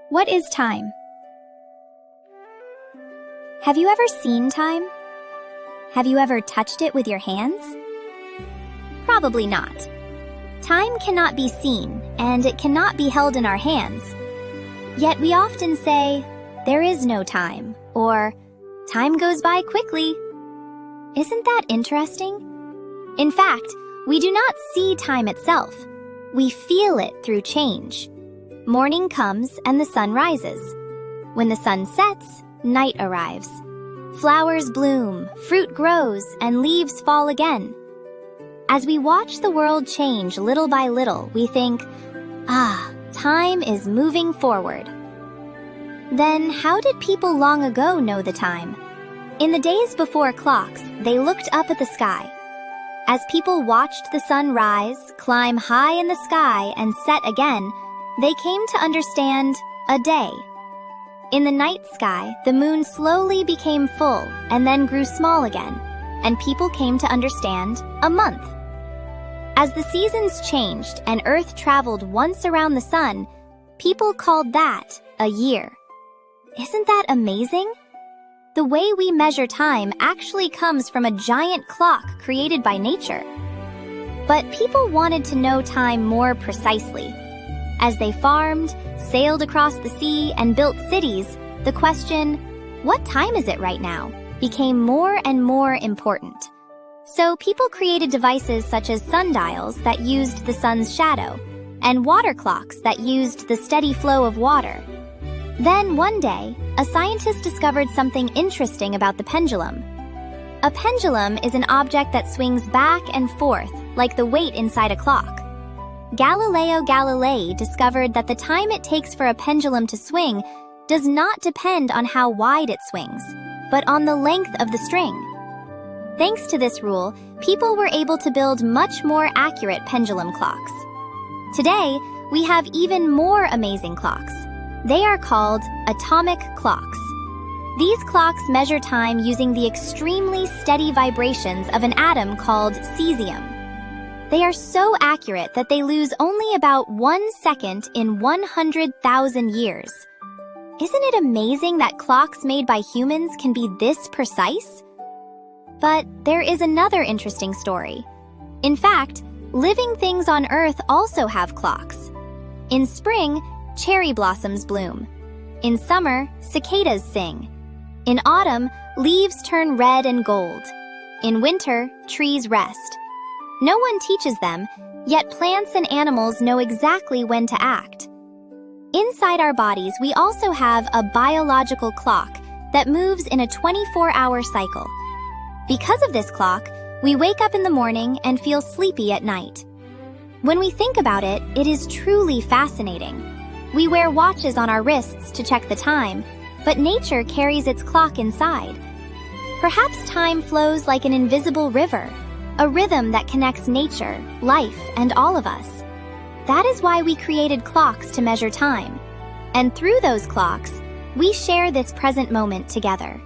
What is time? Have you ever seen time? Have you ever touched it with your hands? Probably not. Time cannot be seen, and it cannot be held in our hands. Yet we often say, there is no time, or time goes by quickly. Isn't that interesting? In fact, we do not see time itself. We feel it through change. Morning comes and the sun rises. When the sun sets, night arrives. Flowers bloom, fruit grows, and leaves fall again. As we watch the world change little by little, we think, time is moving forward. Then how did people long ago know the time? In the days before clocks, they looked up at the sky. As people watched the sun rise, climb high in the sky, and set again, they came to understand a day. In the night sky, the moon slowly became full and then grew small again, and people came to understand a month. As the seasons changed and Earth traveled once around the sun, people called that a year. Isn't that amazing? The way we measure time actually comes from a giant clock created by nature. But people wanted to know time more precisely. As they farmed, sailed across the sea, and built cities, the question, what time is it right now, became more and more important. So people created devices such as sundials that used the sun's shadow, and water clocks that used the steady flow of water. Then one day, a scientist discovered something interesting about the pendulum. A pendulum is an object that swings back and forth like the weight inside a clock. Galileo Galilei discovered that the time it takes for a pendulum to swing does not depend on how wide it swings, but on the length of the string. Thanks to this rule, people were able to build much more accurate pendulum clocks. Today, we have even more amazing clocks. They are called atomic clocks. These clocks measure time using the extremely steady vibrations of an atom called cesium. They are so accurate that they lose only about 1 second in 100,000 years. Isn't it amazing that clocks made by humans can be this precise? But there is another interesting story. In fact, living things on Earth also have clocks. In spring, cherry blossoms bloom. In summer, cicadas sing. In autumn, leaves turn red and gold. In winter, trees rest. No one teaches them, yet plants and animals know exactly when to act. Inside our bodies, we also have a biological clock that moves in a 24-hour cycle. Because of this clock, we wake up in the morning and feel sleepy at night. When we think about it, it is truly fascinating. We wear watches on our wrists to check the time, but nature carries its clock inside. Perhaps time flows like an invisible river, a rhythm that connects nature, life, and all of us. That is why we created clocks to measure time. And through those clocks, we share this present moment together.